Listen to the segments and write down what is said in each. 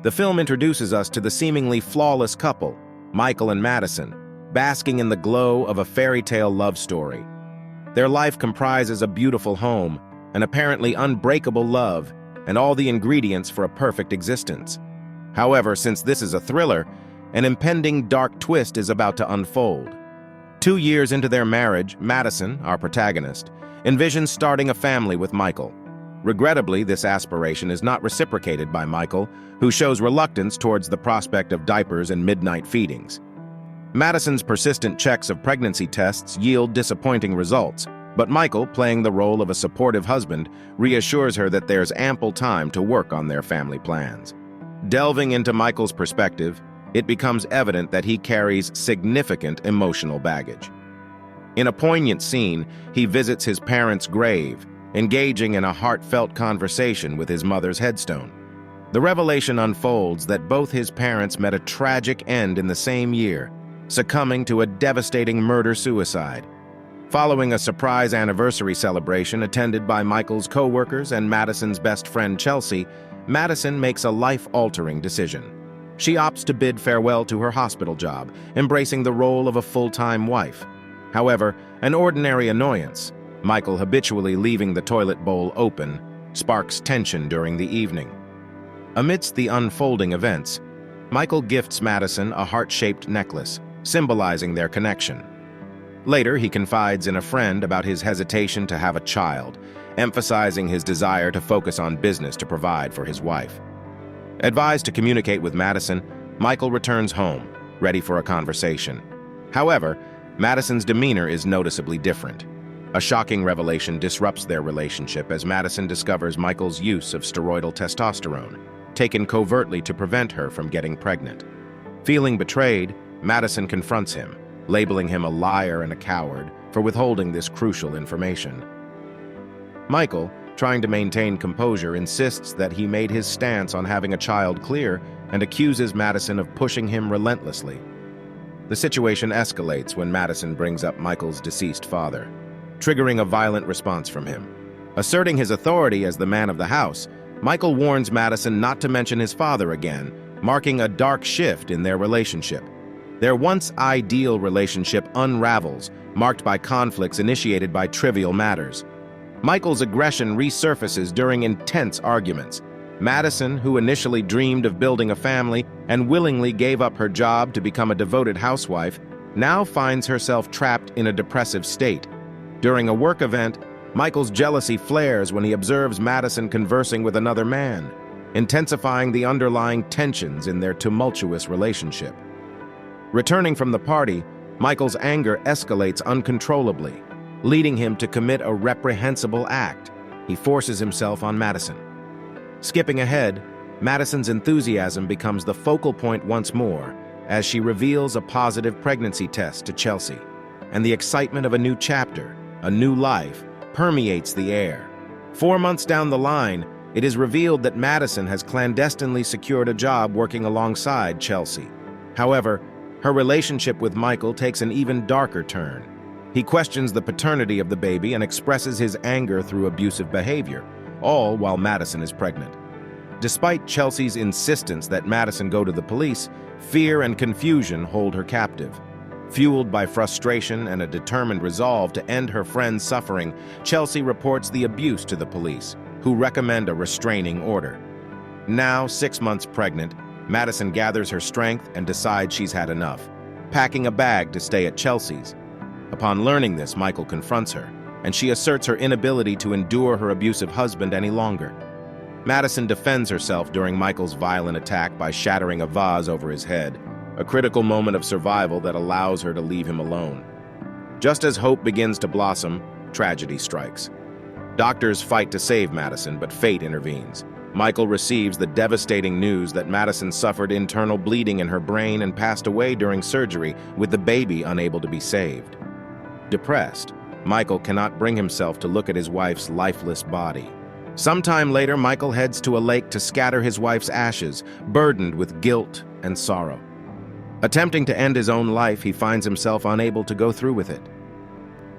The film introduces us to the seemingly flawless couple, Michael and Madison, basking in the glow of a fairy tale love story. Their life comprises a beautiful home, an apparently unbreakable love, and all the ingredients for a perfect existence. However, since this is a thriller, an impending dark twist is about to unfold. 2 years into their marriage, Madison, our protagonist, envisions starting a family with Michael. Regrettably, this aspiration is not reciprocated by Michael, who shows reluctance towards the prospect of diapers and midnight feedings. Madison's persistent checks of pregnancy tests yield disappointing results, but Michael, playing the role of a supportive husband, reassures her that there's ample time to work on their family plans. Delving into Michael's perspective, it becomes evident that he carries significant emotional baggage. In a poignant scene, he visits his parents' grave, engaging in a heartfelt conversation with his mother's headstone. The revelation unfolds that both his parents met a tragic end in the same year, succumbing to a devastating murder-suicide. Following a surprise anniversary celebration attended by Michael's co-workers and Madison's best friend Chelsea, Madison makes a life-altering decision. She opts to bid farewell to her hospital job, embracing the role of a full-time wife. However, an ordinary annoyance, Michael habitually leaving the toilet bowl open, sparks tension during the evening. Amidst the unfolding events, Michael gifts Madison a heart-shaped necklace, symbolizing their connection. Later, he confides in a friend about his hesitation to have a child, emphasizing his desire to focus on business to provide for his wife. Advised to communicate with Madison, Michael returns home, ready for a conversation. However, Madison's demeanor is noticeably different. A shocking revelation disrupts their relationship as Madison discovers Michael's use of steroidal testosterone, taken covertly to prevent her from getting pregnant. Feeling betrayed, Madison confronts him, labeling him a liar and a coward for withholding this crucial information. Michael, trying to maintain composure, insists that he made his stance on having a child clear and accuses Madison of pushing him relentlessly. The situation escalates when Madison brings up Michael's deceased father, triggering a violent response from him. Asserting his authority as the man of the house, Michael warns Madison not to mention his father again, marking a dark shift in their relationship. Their once ideal relationship unravels, marked by conflicts initiated by trivial matters. Michael's aggression resurfaces during intense arguments. Madison, who initially dreamed of building a family and willingly gave up her job to become a devoted housewife, now finds herself trapped in a depressive state. During a work event, Michael's jealousy flares when he observes Madison conversing with another man, intensifying the underlying tensions in their tumultuous relationship. Returning from the party, Michael's anger escalates uncontrollably, leading him to commit a reprehensible act. He forces himself on Madison. Skipping ahead, Madison's enthusiasm becomes the focal point once more as she reveals a positive pregnancy test to Chelsea, and the excitement of a new chapter, a new life, permeates the air. 4 months down the line, it is revealed that Madison has clandestinely secured a job working alongside Chelsea. However, her relationship with Michael takes an even darker turn. He questions the paternity of the baby and expresses his anger through abusive behavior, all while Madison is pregnant. Despite Chelsea's insistence that Madison go to the police, fear and confusion hold her captive. Fueled by frustration and a determined resolve to end her friend's suffering, Chelsea reports the abuse to the police, who recommend a restraining order. Now, 6 months pregnant, Madison gathers her strength and decides she's had enough, packing a bag to stay at Chelsea's. Upon learning this, Michael confronts her, and she asserts her inability to endure her abusive husband any longer. Madison defends herself during Michael's violent attack by shattering a vase over his head, a critical moment of survival that allows her to leave him alone. Just as hope begins to blossom, tragedy strikes. Doctors fight to save Madison, but fate intervenes. Michael receives the devastating news that Madison suffered internal bleeding in her brain and passed away during surgery, with the baby unable to be saved. Depressed, Michael cannot bring himself to look at his wife's lifeless body. Sometime later, Michael heads to a lake to scatter his wife's ashes, burdened with guilt and sorrow. Attempting to end his own life, he finds himself unable to go through with it.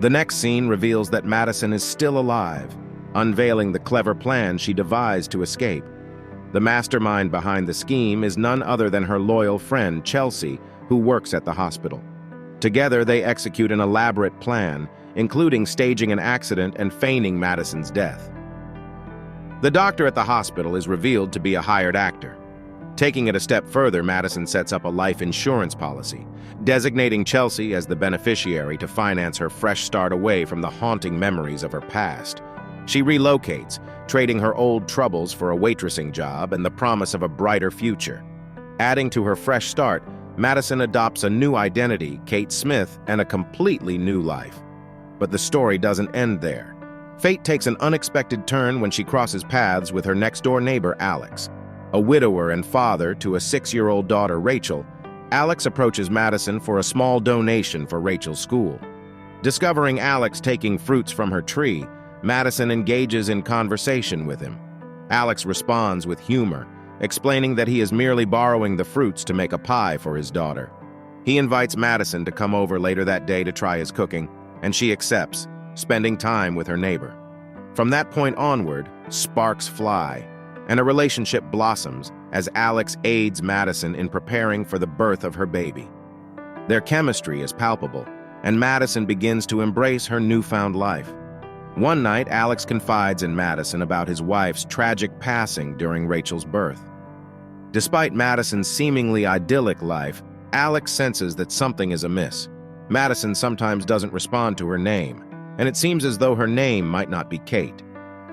The next scene reveals that Madison is still alive, unveiling the clever plan she devised to escape. The mastermind behind the scheme is none other than her loyal friend, Chelsea, who works at the hospital. Together, they execute an elaborate plan, including staging an accident and feigning Madison's death. The doctor at the hospital is revealed to be a hired actor. Taking it a step further, Madison sets up a life insurance policy, designating Chelsea as the beneficiary to finance her fresh start away from the haunting memories of her past. She relocates, trading her old troubles for a waitressing job and the promise of a brighter future. Adding to her fresh start, Madison adopts a new identity, Kate Smith, and a completely new life. But the story doesn't end there. Fate takes an unexpected turn when she crosses paths with her next-door neighbor, Alex. A widower and father to a 6-year-old daughter, Rachel, Alex approaches Madison for a small donation for Rachel's school. Discovering Alex taking fruits from her tree, Madison engages in conversation with him. Alex responds with humor, explaining that he is merely borrowing the fruits to make a pie for his daughter. He invites Madison to come over later that day to try his cooking, and she accepts, spending time with her neighbor. From that point onward, sparks fly, and a relationship blossoms as Alex aids Madison in preparing for the birth of her baby. Their chemistry is palpable, and Madison begins to embrace her newfound life. One night, Alex confides in Madison about his wife's tragic passing during Rachel's birth. Despite Madison's seemingly idyllic life, Alex senses that something is amiss. Madison sometimes doesn't respond to her name, and it seems as though her name might not be Kate.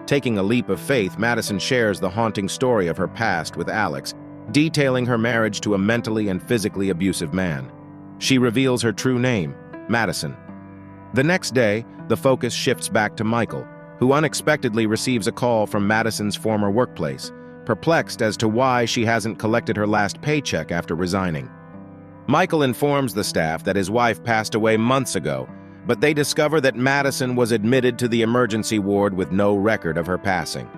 Taking a leap of faith, Madison shares the haunting story of her past with Alex, detailing her marriage to a mentally and physically abusive man. She reveals her true name, Madison. The next day, the focus shifts back to Michael, who unexpectedly receives a call from Madison's former workplace, perplexed as to why she hasn't collected her last paycheck after resigning. Michael informs the staff that his wife passed away months ago, but they discover that Madison was admitted to the emergency ward with no record of her passing.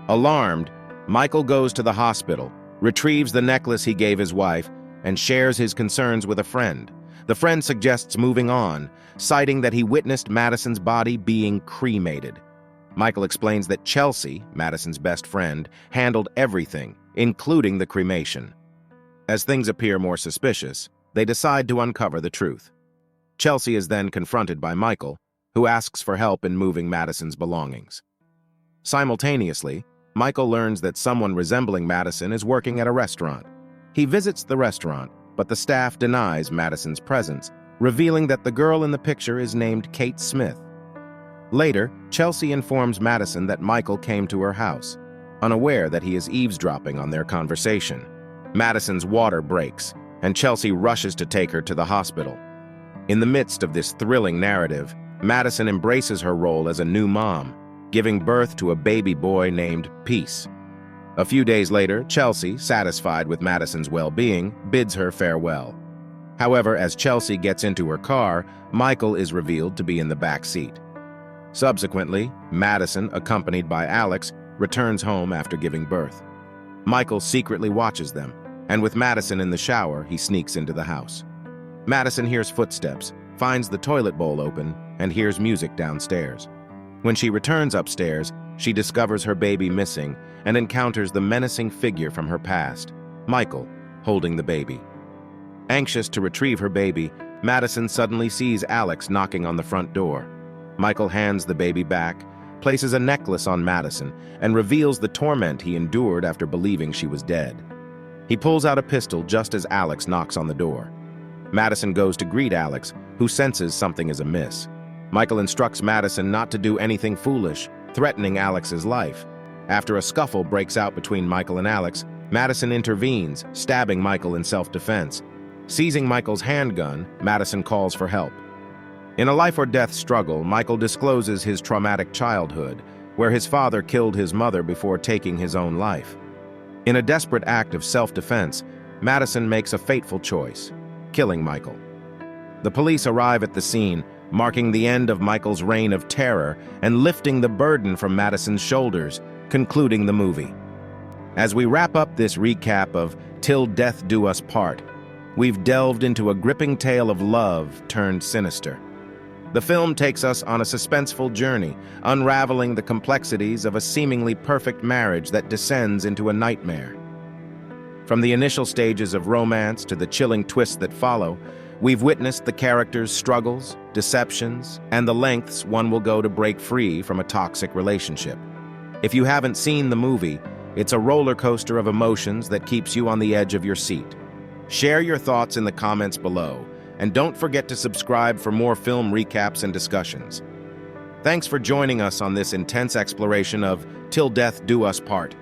Alarmed, Michael goes to the hospital, retrieves the necklace he gave his wife, and shares his concerns with a friend. The friend suggests moving on, citing that he witnessed Madison's body being cremated. Michael explains that Chelsea, Madison's best friend, handled everything, including the cremation. As things appear more suspicious, they decide to uncover the truth. Chelsea is then confronted by Michael, who asks for help in moving Madison's belongings. Simultaneously, Michael learns that someone resembling Madison is working at a restaurant. He visits the restaurant, but the staff denies Madison's presence, revealing that the girl in the picture is named Kate Smith. Later, Chelsea informs Madison that Michael came to her house, unaware that he is eavesdropping on their conversation. Madison's water breaks, and Chelsea rushes to take her to the hospital. In the midst of this thrilling narrative, Madison embraces her role as a new mom, giving birth to a baby boy named Peace. A few days later, Chelsea, satisfied with Madison's well-being, bids her farewell. However, as Chelsea gets into her car, Michael is revealed to be in the back seat. Subsequently, Madison, accompanied by Alex, returns home after giving birth. Michael secretly watches them, and with Madison in the shower, he sneaks into the house. Madison hears footsteps, finds the toilet bowl open, and hears music downstairs. When she returns upstairs, she discovers her baby missing and encounters the menacing figure from her past, Michael, holding the baby. Anxious to retrieve her baby, Madison suddenly sees Alex knocking on the front door. Michael hands the baby back, places a necklace on Madison, and reveals the torment he endured after believing she was dead. He pulls out a pistol just as Alex knocks on the door. Madison goes to greet Alex, who senses something is amiss. Michael instructs Madison not to do anything foolish, threatening Alex's life. After a scuffle breaks out between Michael and Alex, Madison intervenes, stabbing Michael in self-defense. Seizing Michael's handgun, Madison calls for help. In a life-or-death struggle, Michael discloses his traumatic childhood, where his father killed his mother before taking his own life. In a desperate act of self-defense, Madison makes a fateful choice, killing Michael. The police arrive at the scene, marking the end of Michael's reign of terror and lifting the burden from Madison's shoulders, concluding the movie. As we wrap up this recap of Till Death Do Us Part, we've delved into a gripping tale of love turned sinister. The film takes us on a suspenseful journey, unraveling the complexities of a seemingly perfect marriage that descends into a nightmare. From the initial stages of romance to the chilling twists that follow, we've witnessed the characters' struggles, deceptions, and the lengths one will go to break free from a toxic relationship. If you haven't seen the movie, it's a roller coaster of emotions that keeps you on the edge of your seat. Share your thoughts in the comments below, and don't forget to subscribe for more film recaps and discussions. Thanks for joining us on this intense exploration of Till Death Do Us Part.